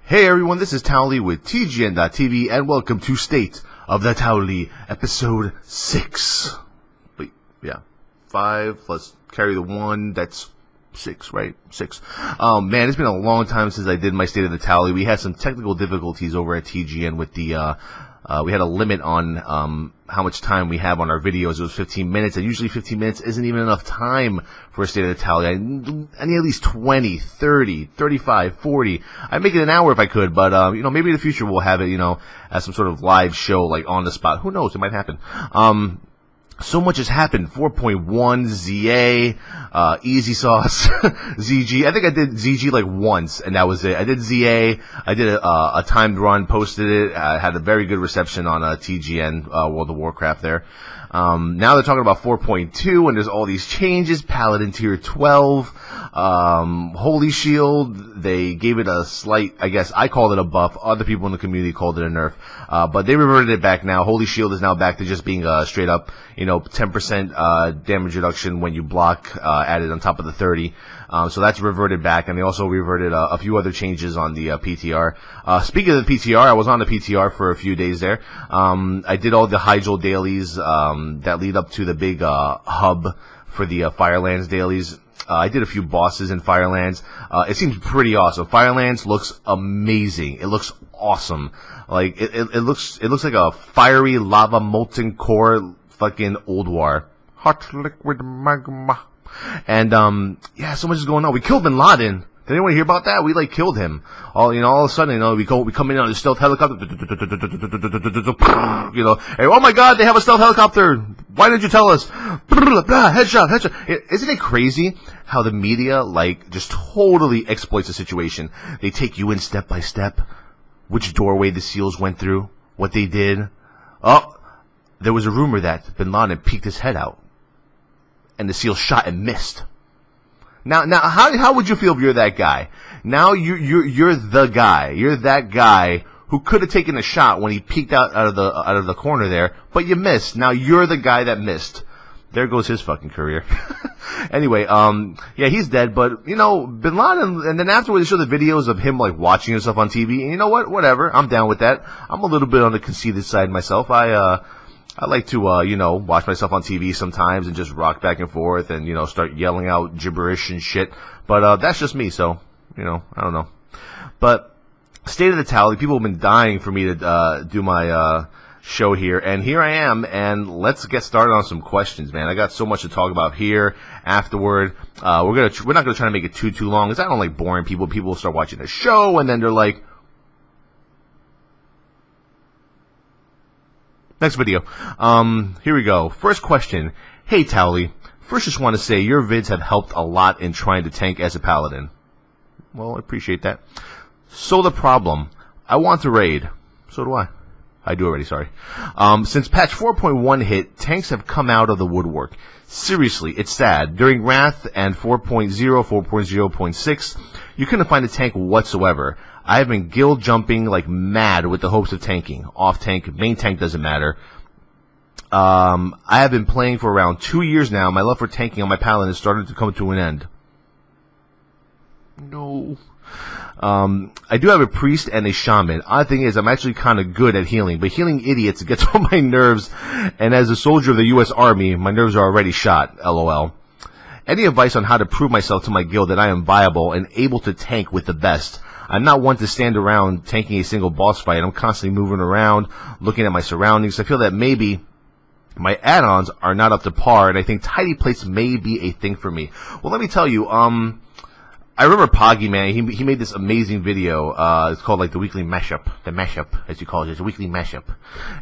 Hey everyone, this is Towelliee with TGN.TV, and welcome to State of the Towelliee, episode 6. Wait, yeah. 5 plus carry the 1, that's 6, right? 6. Man, it's been a long time since I did my State of the Towelliee. We had some technical difficulties over at TGN with the, we had a limit on, how much time we have on our videos. It was 15 minutes, and usually 15 minutes isn't even enough time for a State of the Towelliee. I need at least 20, 30, 35, 40. I'd make it an hour if I could, but, maybe in the future we'll have it, as some sort of live show, like, on the spot. Who knows? It might happen. So much has happened. 4.1, ZA, Easy Sauce, ZG. I think I did ZG like once, and that was it. I did ZA. I did a timed run, posted it. I had a very good reception on TGN, World of Warcraft there. Now they're talking about 4.2, and there's all these changes. Paladin Tier 12, Holy Shield, they gave it a slight, I guess, I called it a buff. Other people in the community called it a nerf. But they reverted it back now. Holy Shield is now back to just being straight up, 10% damage reduction when you block, added on top of the 30. So that's reverted back, and they also reverted a few other changes on the PTR. Speaking of the PTR, I was on the PTR for a few days there. I did all the Hyjal dailies that lead up to the big hub for the Firelands dailies. I did a few bosses in Firelands. It seems pretty awesome. Firelands looks amazing. It looks awesome. Like it looks like a fiery lava molten core fucking old war. Hot liquid magma. And yeah, so much is going on. We killed Bin Laden. Did anyone hear about that? We killed him. All of a sudden, we come in on a stealth helicopter. And, oh my God, they have a stealth helicopter. Why didn't you tell us? Headshot. Isn't it crazy how the media just totally exploits the situation? They take you in step by step, which doorway the SEALs went through, what they did. Oh, there was a rumor that Bin Laden peeked his head out, and the SEALs shot and missed. Now, how would you feel if you're that guy? Now you're the guy. You're that guy who could have taken a shot when he peeked out of the corner there, but you missed. Now you're the guy that missed. There goes his fucking career. Anyway, yeah, he's dead, but, Bin Laden, and then afterwards they show the videos of him, watching himself on TV, and you know what? Whatever. I'm down with that. I'm a little bit on the conceited side myself. I like to, watch myself on TV sometimes and just rock back and forth and, start yelling out gibberish and shit. But, that's just me, so, I don't know. But, State of the Towelliee, people have been dying for me to, do my, show here. And here I am, and let's get started on some questions, man. I got so much to talk about here, afterward. We're not gonna try to make it too long, because I don't like boring people. People start watching the show, and then they're like, next video. Here we go. First question. Hey, Towelliee. First, just want to say your vids have helped a lot in trying to tank as a paladin. Well, I appreciate that. So the problem. I want to raid. So do I. I do already, sorry. Since patch 4.1 hit, tanks have come out of the woodwork. Seriously, it's sad. During Wrath and 4.0, 4.0.6, you couldn't find a tank whatsoever. I have been guild jumping like mad with the hopes of tanking. Off tank, main tank doesn't matter. I have been playing for around 2 years now. My love for tanking on my paladin has started to come to an end. No. I do have a priest and a shaman. Odd thing is, I'm actually kind of good at healing, but healing idiots gets on my nerves, and as a soldier of the U.S. Army, my nerves are already shot, LOL. Any advice on how to prove myself to my guild that I am viable and able to tank with the best? I'm not one to stand around tanking a single boss fight. I'm constantly moving around, looking at my surroundings. I feel that maybe my add-ons are not up to par, and I think tidy plates may be a thing for me. Well, let me tell you, I remember Poggy, man, he made this amazing video, it's called the weekly mashup, the mashup, as you call it, it's a weekly mashup.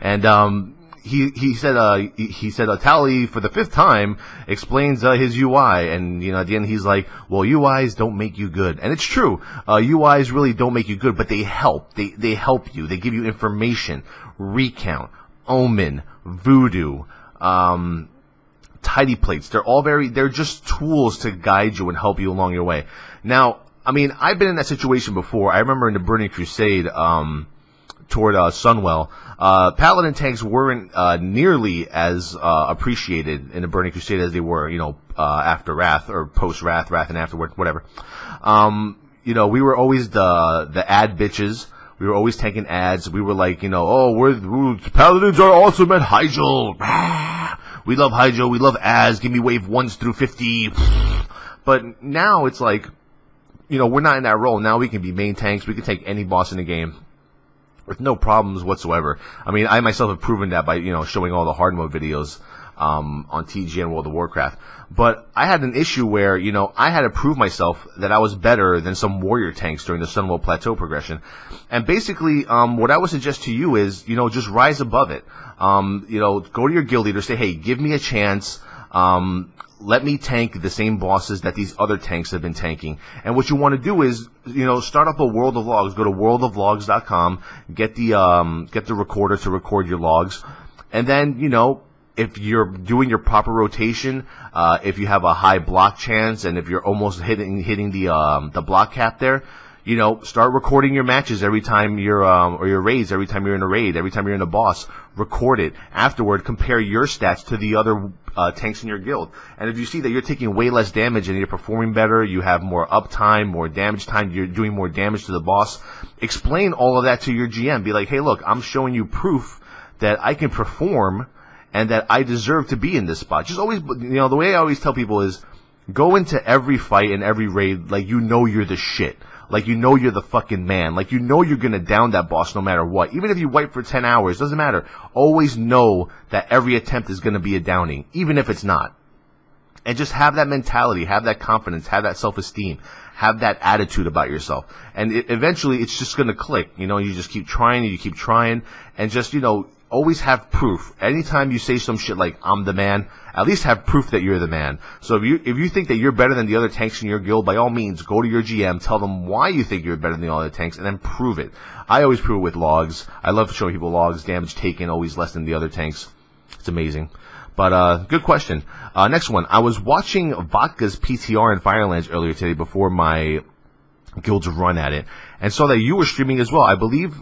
And, he said, Towelliee, for the 5th time, explains, his UI, and, at the end he's like, well, UIs don't make you good. And it's true, UIs really don't make you good, but they help. They help you. They give you information, recount, omen, voodoo, tidy plates. They're just tools to guide you and help you along your way. Now, I've been in that situation before. I remember in the Burning Crusade, toward Sunwell, Paladin tanks weren't nearly as appreciated in the Burning Crusade as they were, after Wrath or post Wrath, Wrath and afterward, whatever. you know, we were always the ad bitches. We were always taking ads. We were like, you know, oh, we're Paladins are awesome at Hyjal. We love Hyjal. We love ads. Give me wave 1s through 50. But now it's like, you know, we're not in that role. Now we can be main tanks. We can take any boss in the game with no problems whatsoever. I mean, I myself have proven that by, you know, showing all the hard mode videos on TGN World of Warcraft. But I had an issue where, you know, I had to prove myself that I was better than some warrior tanks during the Sunwell Plateau progression. And basically, what I would suggest to you is, you know, just rise above it. You know, go to your guild leader, say, hey, give me a chance. Let me tank the same bosses that these other tanks have been tanking. And what you want to do is, you know, start up a World of Logs. Go to worldoflogs.com, get the recorder to record your logs, and then, you know, if you're doing your proper rotation, if you have a high block chance, and if you're almost hitting the block cap there, you know, start recording your matches every time you're, or your raids every time you're in a raid, every time you're in a boss. Record it. Afterward, compare your stats to the other tanks in your guild. And if you see that you're taking way less damage and you're performing better, you have more uptime, more damage time, you're doing more damage to the boss, explain all of that to your GM. Be like, hey, look, I'm showing you proof that I can perform and that I deserve to be in this spot. Just always, you know, the way I always tell people is, go into every fight and every raid like you know you're the shit. Like you know you're the fucking man. Like you know you're gonna down that boss no matter what. Even if you wipe for 10 hours, doesn't matter. Always know that every attempt is gonna be a downing, even if it's not. And just have that mentality, have that confidence, have that self-esteem, have that attitude about yourself. And eventually it's just gonna click. You know, you just keep trying, and just, you know, always have proof. Anytime you say some shit like, I'm the man, at least have proof that you're the man. So if you think that you're better than the other tanks in your guild, by all means, go to your GM, tell them why you think you're better than the other tanks, and then prove it. I always prove it with logs. I love showing people logs, damage taken, always less than the other tanks. It's amazing. But, good question. Next one. I was watching Vodka's PTR in Firelands earlier today before my guild's run at it, and saw that you were streaming as well. I believe,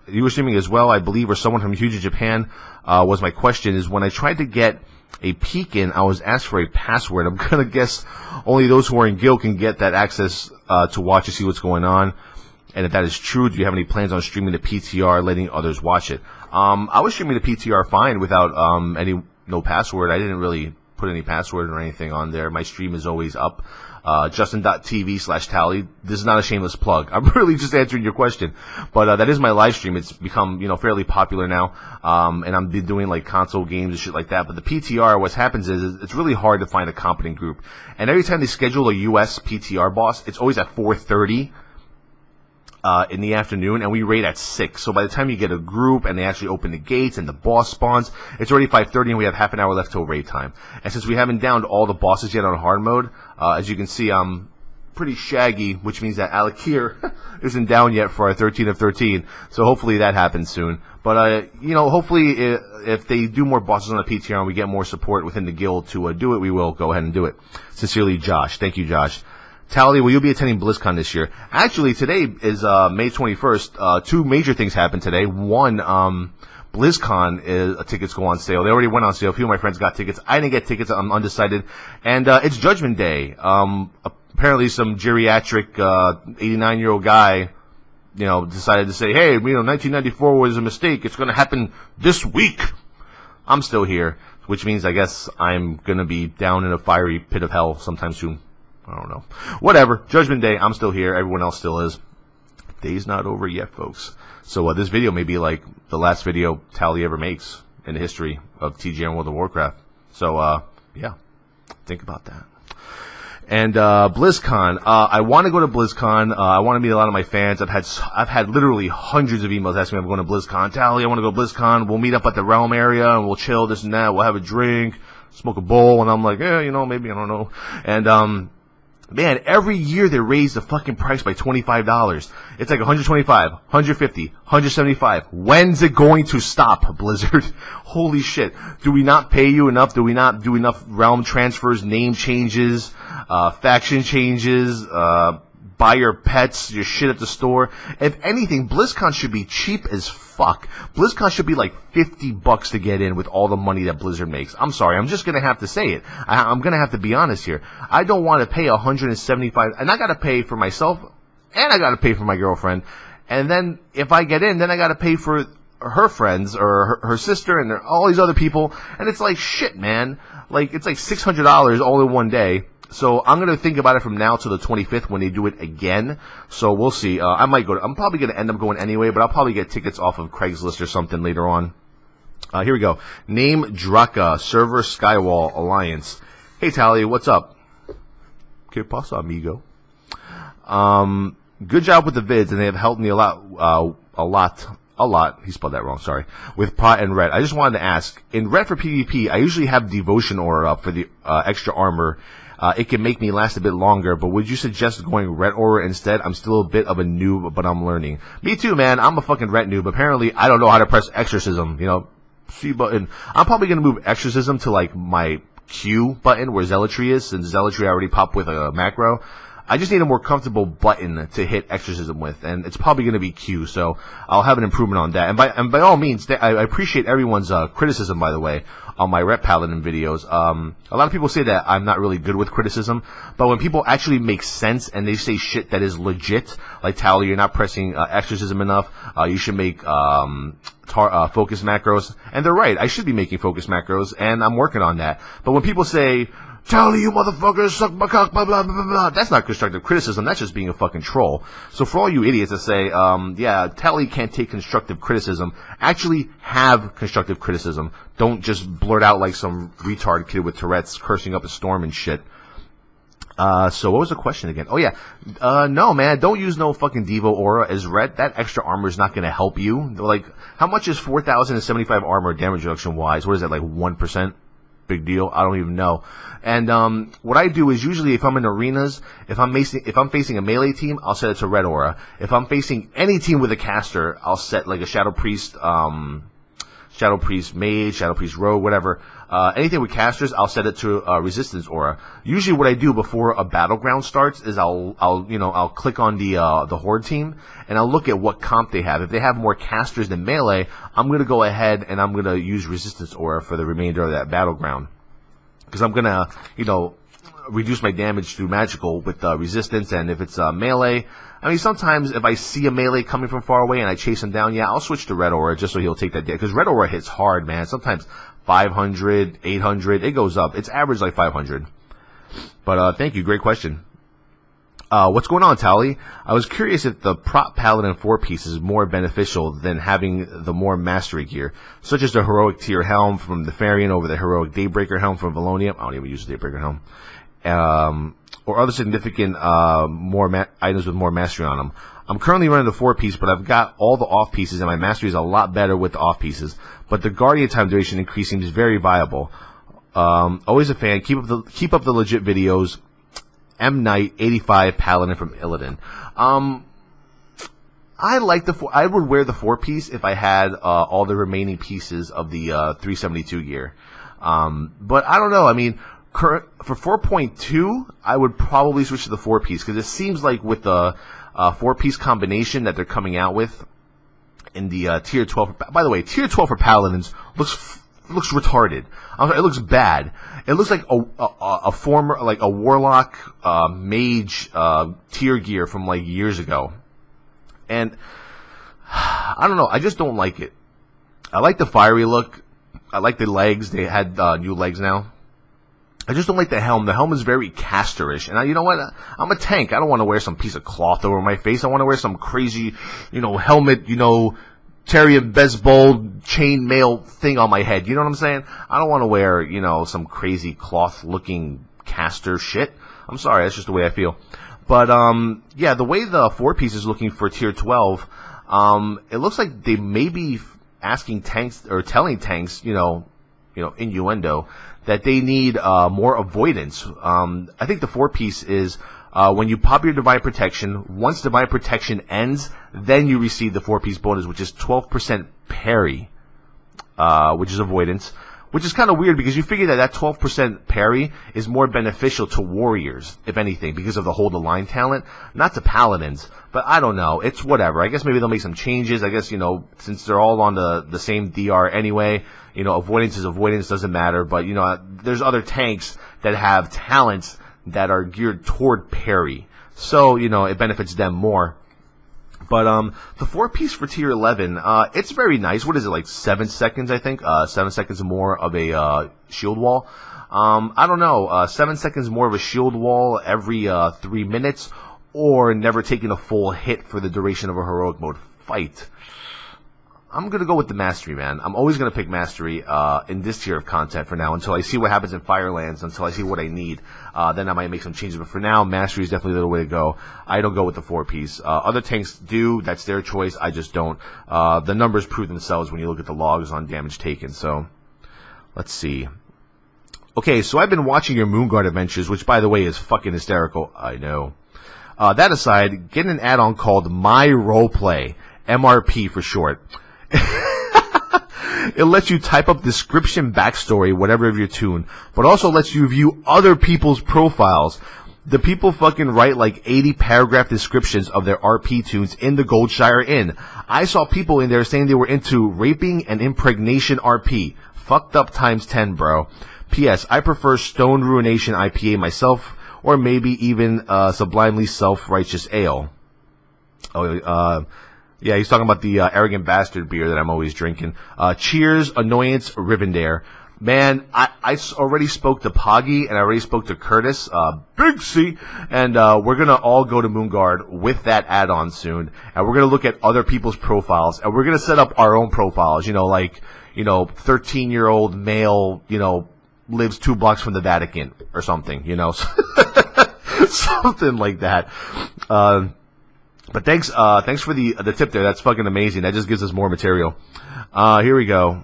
you were streaming as well, I believe, or someone from Huge Japan, was my question, is when I tried to get a peek in, I was asked for a password. I'm gonna guess only those who are in guild can get that access, to watch and see what's going on. And if that is true, do you have any plans on streaming the PTR, letting others watch it? I was streaming the PTR fine without, no password. I didn't really put any password or anything on there. My stream is always up. Justin.tv/Towelliee. This is not a shameless plug. I'm really just answering your question. But that is my live stream. It's become, you know, fairly popular now. And I'm been doing like console games and shit like that. But the PTR, what happens is it's really hard to find a competent group. And every time they schedule a US PTR boss, it's always at 4:30 in the afternoon, and we raid at 6. So by the time you get a group and they actually open the gates and the boss spawns, it's already 5:30 and we have half an hour left till raid time. And since we haven't downed all the bosses yet on hard mode, as you can see, I'm pretty shaggy, which means that Alakir isn't down yet for our 13 of 13. So hopefully that happens soon. But, you know, hopefully if they do more bosses on the PTR and we get more support within the guild to do it, we will go ahead and do it. Sincerely, Josh. Thank you, Josh. Towelliee, will you be attending Blizzcon this year? Actually, today is May 21st. Two major things happened today. One, BlizzCon tickets go on sale. They already went on sale. A few of my friends got tickets. I didn't get tickets. I'm undecided. And it's Judgment Day. Apparently some geriatric 89-year-old guy, you know, decided to say, hey, you know, 1994 was a mistake. It's going to happen this week. I'm still here, which means I guess I'm going to be down in a fiery pit of hell sometime soon. I don't know. Whatever. Judgment Day. I'm still here. Everyone else still is. Day's not over yet, folks. So this video may be like the last video Towelliee ever makes in the history of TGN World of Warcraft. So, yeah. Think about that. And BlizzCon. I want to go to BlizzCon. I want to meet a lot of my fans. I've had literally hundreds of emails asking me if I'm going to BlizzCon. Towelliee, I want to go to BlizzCon. We'll meet up at the Realm area and we'll chill, this and that. We'll have a drink, smoke a bowl, and I'm like, yeah, you know, maybe, I don't know. And man, every year they raise the fucking price by $25. It's like $125, $150, $175. When's it going to stop, Blizzard? Holy shit. Do we not pay you enough? Do we not do enough realm transfers, name changes, faction changes, buy your pets, your shit at the store. If anything, BlizzCon should be cheap as fuck. BlizzCon should be like $50 to get in with all the money that Blizzard makes. I'm sorry, I'm just gonna have to say it. I'm gonna have to be honest here. I don't want to pay $175, and I gotta pay for myself, and I gotta pay for my girlfriend, and then if I get in, then I gotta pay for her friends or her sister and all these other people, and it's like shit, man. Like it's like $600 all in one day. So I'm gonna think about it from now till the 25th when they do it again. So we'll see. I might go. I'm probably gonna end up going anyway, but I'll probably get tickets off of Craigslist or something later on. Here we go. Name Draka server Skywall Alliance. Hey Towelliee, what's up? Que pasa, amigo? Good job with the vids, and they have helped me a lot. He spelled that wrong, sorry. With Pot and Ret. I just wanted to ask, in Ret for PvP, I usually have Devotion Aura up for the extra armor. It can make me last a bit longer, but would you suggest going Ret Aura instead? I'm still a bit of a noob, but I'm learning. Me too, man. I'm a fucking Ret noob. Apparently, I don't know how to press Exorcism, you know, C button. I'm probably going to move Exorcism to, like, my Q button where Zealotry is, since Zealotry I already popped with a macro. I just need a more comfortable button to hit Exorcism with, and it's probably going to be Q, so I'll have an improvement on that. And by all means, I appreciate everyone's criticism, by the way, on my Rep Paladin videos. A lot of people say that I'm not really good with criticism, but when people actually make sense and they say shit that is legit, like Towelliee, you're not pressing Exorcism enough, you should make focus macros, and they're right, I should be making focus macros, and I'm working on that. But when people say, Towelliee, you motherfuckers, suck my cock, blah, blah, blah, blah, blah. That's not constructive criticism. That's just being a fucking troll. So for all you idiots that say, yeah, Towelliee can't take constructive criticism, actually have constructive criticism. Don't just blurt out like some retard kid with Tourette's cursing up a storm and shit. So what was the question again? Oh yeah, no man, don't use no fucking Devo Aura as Ret. That extra armor is not gonna help you. Like, how much is 4,075 armor damage reduction wise? What is that, like 1%? Big deal. I don't even know. And what I do is usually if I'm in arenas, if I'm facing a melee team, I'll set it to Red Aura. If I'm facing any team with a caster, I'll set like a Shadow Priest Mage, Shadow Priest Rogue, whatever. Anything with casters, I'll set it to Resistance Aura. Usually what I do before a battleground starts is I'll click on the Horde team and I'll look at what comp they have. If they have more casters than melee, I'm going to go ahead and I'm going to use Resistance Aura for the remainder of that battleground. Because I'm going to, reduce my damage through magical with resistance, and if it's melee, I mean, sometimes if I see a melee coming from far away and I chase him down, yeah, I'll switch to Red Aura just so he'll take that damage. Because Red Aura hits hard, man. Sometimes 500, 800, it goes up. It's average like 500. But thank you, great question. What's going on, Towelliee? I was curious if the prop paladin 4-piece is more beneficial than having the more mastery gear, such as the heroic tier helm from the Therian over the heroic Daybreaker helm from Valonia. I don't even use the Daybreaker helm. Or other significant items with more mastery on them. I'm currently running the 4-piece, but I've got all the off pieces, and my mastery is a lot better with the off pieces. But the Guardian time duration increase seems very viable. Always a fan. Keep up the legit videos. M Knight 85 Paladin from Illidan. I would wear the 4-piece if I had all the remaining pieces of the 372 gear. But I don't know. I mean, for 4.2, I would probably switch to the 4-piece because it seems like with the 4-piece combination that they're coming out with in the tier 12. By the way, tier 12 for Paladins looks retarded. It looks bad. It looks like a former, like a warlock mage tier gear from like years ago. And I don't know, I just don't like it. I like the fiery look. I like the legs. They had new legs now. I just don't like the helm. The helm is very casterish. And you know what? I'm a tank. I don't want to wear some piece of cloth over my face. I want to wear some crazy, helmet, Tyrion Bezbold chain mail thing on my head. You know what I'm saying? I don't want to wear, some crazy cloth looking caster shit. I'm sorry, that's just the way I feel. But yeah, the way the 4-piece is looking for tier 12, it looks like they may be asking tanks or telling tanks, innuendo that they need more avoidance. I think the 4-piece is when you pop your Divine Protection, once Divine Protection ends, then you receive the 4-piece bonus, which is 12% parry, which is avoidance. Which is kind of weird because you figure that 12% parry is more beneficial to warriors, if anything, because of the hold the line talent, not to paladins. But I don't know. It's whatever. I guess maybe they'll make some changes. I guess, since they're all on the same DR anyway, avoidance is avoidance, doesn't matter. But, there's other tanks that have talents that are geared toward parry. So, it benefits them more. But the 4-piece for tier 11, it's very nice. What is it, like 7 seconds, I think? 7 seconds more of a shield wall. I don't know. 7 seconds more of a shield wall every 3 minutes, or never taking a full hit for the duration of a heroic mode fight. I'm going to go with the Mastery, man. I'm always going to pick Mastery in this tier of content for now until I see what happens in Firelands, until I see what I need. Then I might make some changes. But for now, Mastery is definitely the way to go. I don't go with the 4-piece. Other tanks do. That's their choice. I just don't. The numbers prove themselves when you look at the logs on damage taken. So, let's see. Okay, so I've been watching your Moonguard adventures, which, by the way, is fucking hysterical. I know. That aside, get an add-on called My Roleplay. MRP for short. It lets you type up description, backstory, whatever of your tune, but also lets you view other people's profiles. The people fucking write like 80 paragraph descriptions of their RP tunes in the Goldshire Inn. I saw people in there saying they were into raping and impregnation RP. Fucked up times 10, bro. P.S. I prefer Stone Ruination IPA myself, or maybe even Sublimely Self-Righteous Ale. Yeah, he's talking about the Arrogant Bastard beer that I'm always drinking. Cheers, Annoyance, Rivendare. Man, I already spoke to Poggy, and I already spoke to Curtis, Big C, and we're going to all go to Moonguard with that add-on soon, and we're going to look at other people's profiles, and we're going to set up our own profiles, 13-year-old male, lives 2 blocks from the Vatican, or something, something like that. But thanks for the tip there. That's fucking amazing. That just gives us more material. Here we go.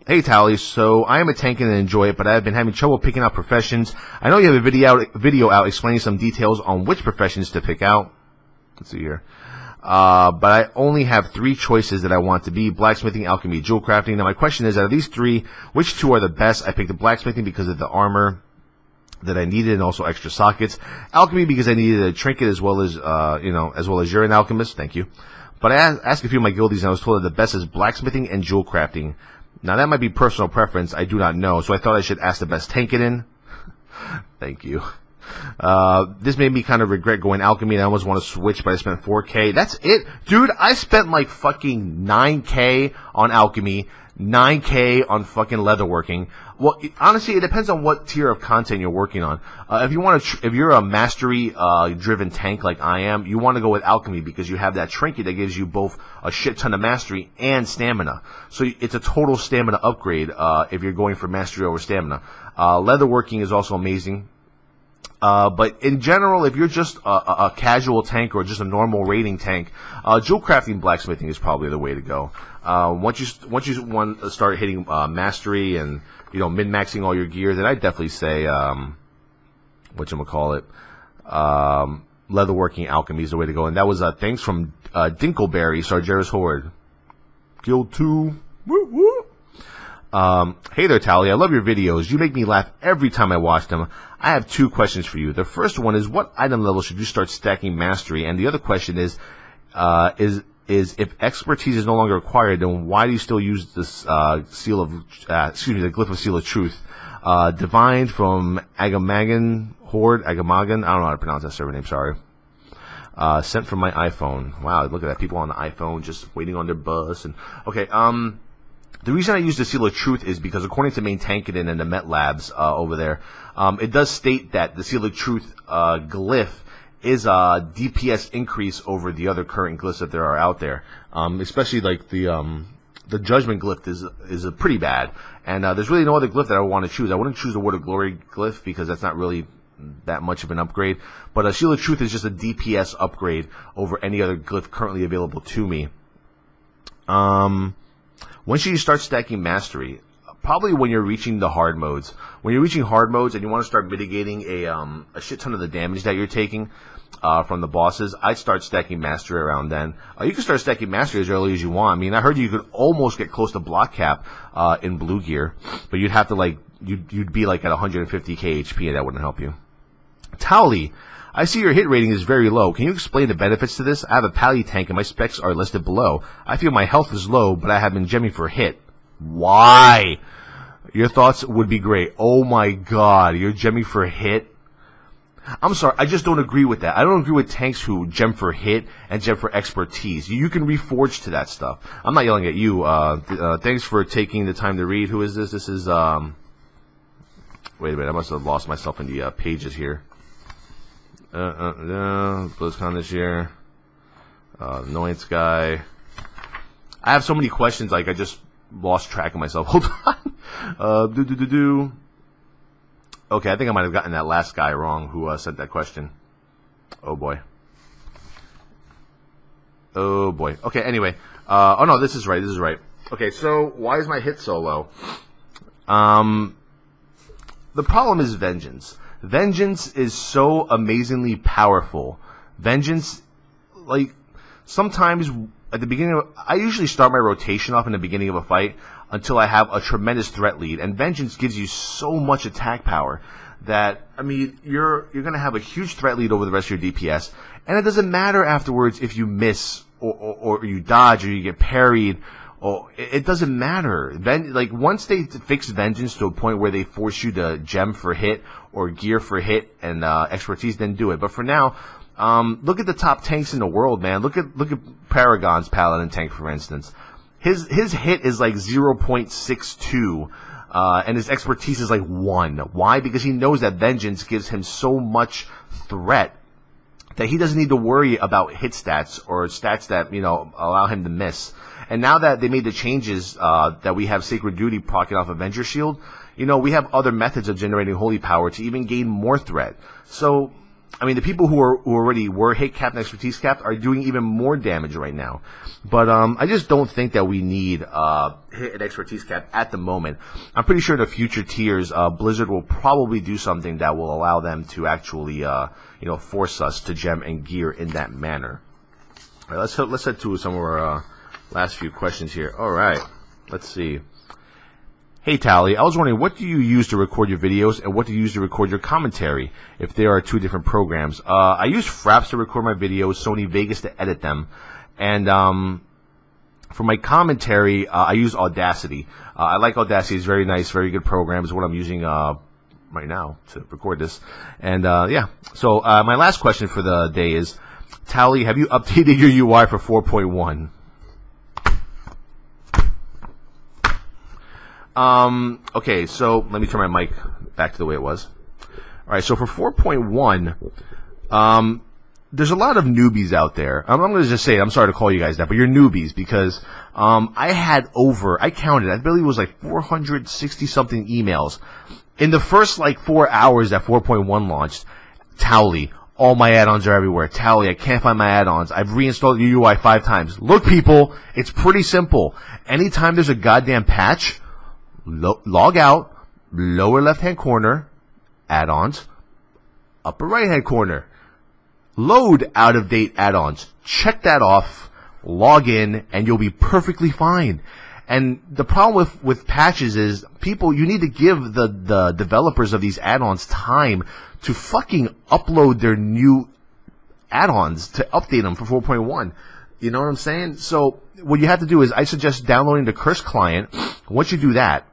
Hey, Towelliee. So I am a tank and enjoy it, but I've been having trouble picking out professions. I know you have a video out explaining some details on which professions to pick out. Let's see here. But I only have 3 choices that I want to be: blacksmithing, alchemy, jewel crafting. Now my question is, out of these 3, which 2 are the best? I picked the blacksmithing because of the armor that I needed, and also extra sockets. Alchemy because I needed a trinket as well as you're an alchemist. Thank you. But I asked a few of my guildies, and I was told that the best is blacksmithing and jewel crafting. Now that might be personal preference. I do not know. So I thought I should ask the best tank it in. Thank you. This made me kind of regret going alchemy, and I almost want to switch, but I spent 4K. That's it. Dude, I spent like fucking 9K on alchemy, 9K on fucking leatherworking. Well, honestly, it depends on what tier of content you're working on. If you're a mastery driven tank like I am, you want to go with alchemy because you have that trinket that gives you both a shit ton of mastery and stamina. So it's a total stamina upgrade if you're going for mastery over stamina. Leatherworking is also amazing. But in general, if you're just a casual tank or just a normal raiding tank, jewel crafting, blacksmithing is probably the way to go. Once you want to start hitting mastery and min-maxing all your gear, then I'd definitely say leatherworking, alchemy is the way to go. And that was thanks from Dinkleberry, Sargeras Horde. Guild 2. Woo woo. Hey there, Towelliee. I love your videos. You make me laugh every time I watch them. I have 2 questions for you. The first one is, what item level should you start stacking mastery? And the other question is if expertise is no longer required, then why do you still use this the glyph of Seal of Truth? Divined from Agamagan Horde, Agamagan. I don't know how to pronounce that server name. Sorry. Sent from my iPhone. Wow, look at that. People on the iPhone just waiting on their bus. And okay. The reason I use the Seal of Truth is because according to Main Tankedin and the Met Labs over there, it does state that the Seal of Truth glyph is a DPS increase over the other current glyphs that there are out there. Especially like the Judgment glyph is pretty bad. And there's really no other glyph that I want to choose. I wouldn't choose the Word of Glory glyph because that's not really that much of an upgrade. But Seal of Truth is just a DPS upgrade over any other glyph currently available to me. When should you start stacking mastery? Probably when you're reaching the hard modes. When you're reaching hard modes and you want to start mitigating a shit ton of the damage that you're taking, from the bosses, I'd start stacking mastery around then. You can start stacking mastery as early as you want. I mean, I heard you could almost get close to block cap in blue gear, but you'd have to like you'd be like at 150k HP, and that wouldn't help you. Towelliee, I see your hit rating is very low. Can you explain the benefits to this? I have a pally tank and my specs are listed below. I feel my health is low, but I have been gemming for hit. Why? Your thoughts would be great. Oh my god, you're gemming for hit? I'm sorry, I just don't agree with that. I don't agree with tanks who gem for hit and gem for expertise. You can reforge to that stuff. I'm not yelling at you. Thanks for taking the time to read. Who is this? This is, wait a minute, I must have lost myself in the pages here. Blizzcon this year. Annoyance guy. I have so many questions, like I just lost track of myself. Hold on. Okay, I think I might have gotten that last guy wrong who sent that question. Oh boy. Oh boy. Okay, anyway. Oh no, this is right. This is right. Okay, so why is my hit so low? The problem is Vengeance. Vengeance is so amazingly powerful. Vengeance, like, sometimes at the beginning of, I usually start my rotation off in the beginning of a fight until I have a tremendous threat lead, and Vengeance gives you so much attack power that, I mean, you're going to have a huge threat lead over the rest of your DPS, and it doesn't matter afterwards if you miss or you dodge or you get parried. Or it doesn't matter. Then, like, once they fix Vengeance to a point where they force you to gem for hit or gear for hit and expertise, then do it. But for now, look at the top tanks in the world, man. Look at Paragon's Paladin tank, for instance. His hit is like 0.62, and his expertise is like 1. Why? Because he knows that Vengeance gives him so much threat that he doesn't need to worry about hit stats or stats that, you know, allow him to miss. And now that they made the changes, that we have Sacred Duty proccing off Avenger Shield, you know, we have other methods of generating holy power to even gain more threat. So, I mean, the people who already were hit capped and expertise capped are doing even more damage right now. But I just don't think that we need hit and expertise cap at the moment. I'm pretty sure in the future tiers, Blizzard will probably do something that will allow them to actually, you know, force us to gem and gear in that manner. All right, let's head to some of our last few questions here. All right, let's see. Hey Towelliee, I was wondering, what do you use to record your videos and what do you use to record your commentary, if there are two different programs? I use Fraps to record my videos, Sony Vegas to edit them, and for my commentary, I use Audacity. I like Audacity. It's very nice, very good program. It's what I'm using right now to record this. And yeah, so my last question for the day is, Towelliee, have you updated your UI for 4.1? Okay, so let me turn my mic back to the way it was. Alright, so for 4.1, there's a lot of newbies out there. I'm going to just say it. I'm sorry to call you guys that, but you're newbies because I counted, I believe it was like 460-something emails. In the first, like, 4 hours that 4.1 launched, Towelliee, all my add-ons are everywhere. Towelliee, I can't find my add-ons. I've reinstalled the UI 5 times. Look, people, it's pretty simple. Anytime there's a goddamn patch, log out, lower left-hand corner, add-ons, upper right-hand corner, load out-of-date add-ons. Check that off, log in, and you'll be perfectly fine. And the problem with patches is, people, you need to give the developers of these add-ons time to fucking upload their new add-ons, to update them for 4.1. You know what I'm saying? So what you have to do is, I suggest downloading the Curse client. Once you do that,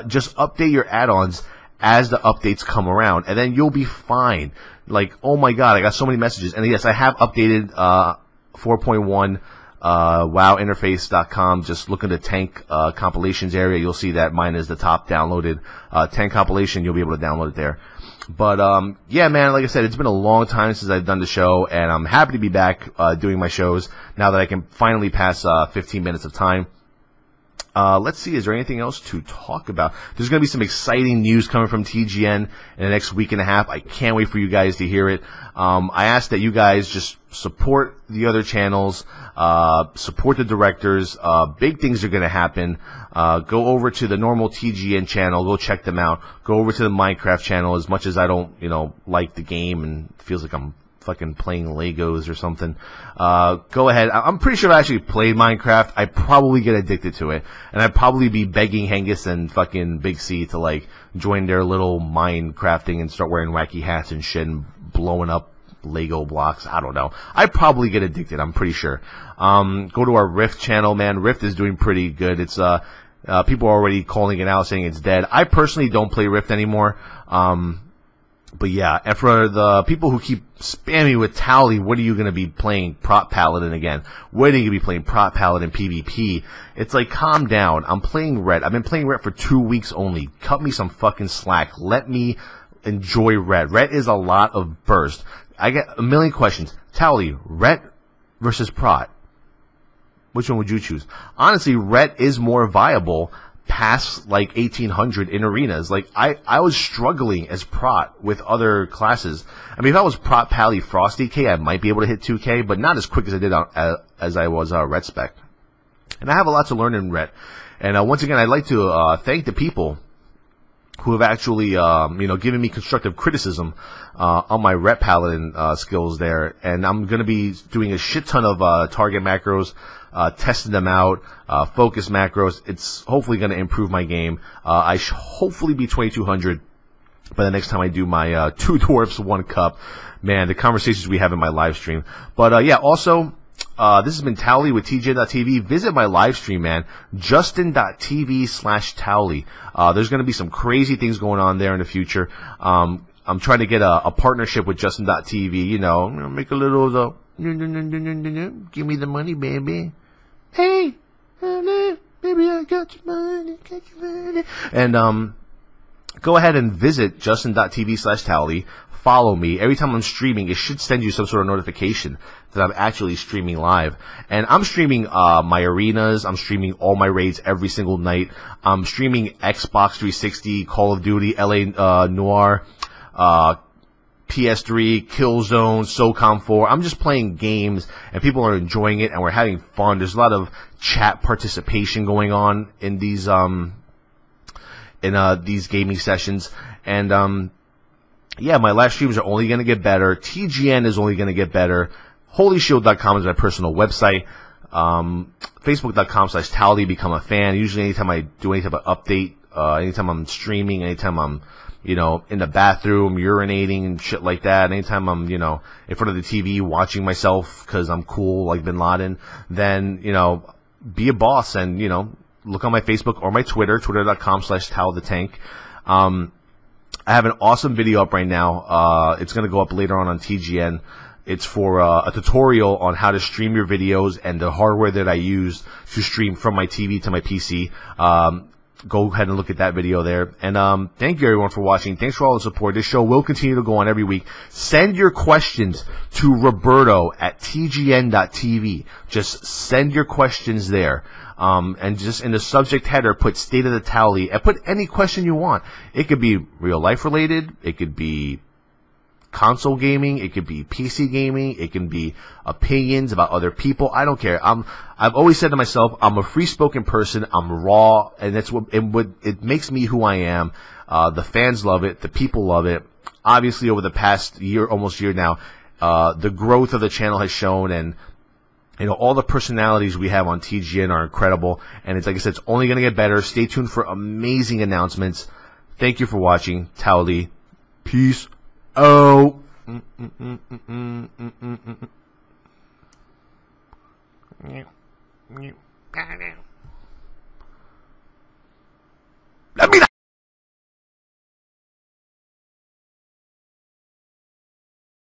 just update your add-ons as the updates come around, and then you'll be fine. Like, oh my god, I got so many messages. And yes, I have updated 4.1 wowinterface.com. Just look at the tank compilations area. You'll see that mine is the top downloaded tank compilation. You'll be able to download it there. But yeah, man, like I said, it's been a long time since I've done the show, and I'm happy to be back doing my shows now that I can finally pass 15 minutes of time. Let's see, is there anything else to talk about? There's going to be some exciting news coming from TGN in the next week and a half. I can't wait for you guys to hear it. I ask that you guys just support the other channels, support the directors. Big things are going to happen. Go over to the normal TGN channel. Go check them out. Go over to the Minecraft channel. As much as I don't, you know, like the game and it feels like I'm fucking playing Legos or something. Go ahead. I'm pretty sure if I actually played Minecraft, I'd probably get addicted to it. And I'd probably be begging Hengus and fucking Big C to, like, join their little Minecrafting and start wearing wacky hats and shit and blowing up Lego blocks. I don't know. I'd probably get addicted, I'm pretty sure. Go to our Rift channel, man. Rift is doing pretty good. It's, people are already calling it out, saying it's dead. I personally don't play Rift anymore. But yeah, and for the people who keep spamming with Towelliee, what are you going to be playing Prop Paladin again? When are you going to be playing Prop Paladin PvP? It's like, calm down. I'm playing Ret. I've been playing Ret for 2 weeks only. Cut me some fucking slack. Let me enjoy Ret. Ret is a lot of burst. I get a million questions. Towelliee, Ret versus Prot. Which one would you choose? Honestly, Ret is more viable past like 1800 in arenas. Like I was struggling as Prot with other classes. I mean, if I was Prot, Pally, Frosty K, I might be able to hit 2K, but not as quick as I did as I was Ret Spec. And I have a lot to learn in Ret. And once again, I'd like to thank the people who have actually, given me constructive criticism on my Ret Paladin skills there. And I'm going to be doing a shit ton of target macros, testing them out, focus macros. It's hopefully going to improve my game. I should hopefully be 2200 by the next time I do my 2 Dwarfs 1 Cup. Man, the conversations we have in my live stream. But yeah, also, this has been Towelliee with TGN.TV. Visit my live stream, man. Justin.tv/Towelliee. There's going to be some crazy things going on there in the future. I'm trying to get a partnership with Justin.tv. You know, make a little, give me the money, baby. Hey, baby, I got your money, And, go ahead and visit Justin.tv/Towelliee. Follow me. Every time I'm streaming, it should send you some sort of notification that I'm actually streaming live. And I'm streaming my arenas. I'm streaming all my raids every single night. I'm streaming Xbox 360, Call of Duty, LA Noir, PS3, Killzone, SOCOM 4. I'm just playing games, and people are enjoying it, and we're having fun. There's a lot of chat participation going on in these gaming sessions. And yeah, my live streams are only going to get better. TGN is only going to get better. HolyShield.com is my personal website. Facebook.com/Towelliee, become a fan. Usually anytime I do any type of update, anytime I'm streaming, anytime I'm, in the bathroom, urinating and shit like that, anytime I'm, in front of the TV watching myself because I'm cool like Bin Laden, then, be a boss and, look on my Facebook or my Twitter, twitter.com/TowelTheTank. I have an awesome video up right now. It's going to go up later on TGN. It's for a tutorial on how to stream your videos and the hardware that I use to stream from my TV to my PC. Go ahead and look at that video there. And thank you everyone for watching. Thanks for all the support. This show will continue to go on every week. Send your questions to Roberto at TGN.TV. Just send your questions there. And just in the subject header, put State of the Towelliee and put any question you want. It could be real life related. It could be console gaming. It could be PC gaming. It can be opinions about other people. I don't care. I've always said to myself, I'm a free spoken person. I'm raw, and that's what it makes me who I am. The fans love it. The people love it. Obviously, over the past year, almost year now, the growth of the channel has shown, and all the personalities we have on TGN are incredible. And it's like I said, it's only going to get better. Stay tuned for amazing announcements. Thank you for watching. Towelliee. Peace out.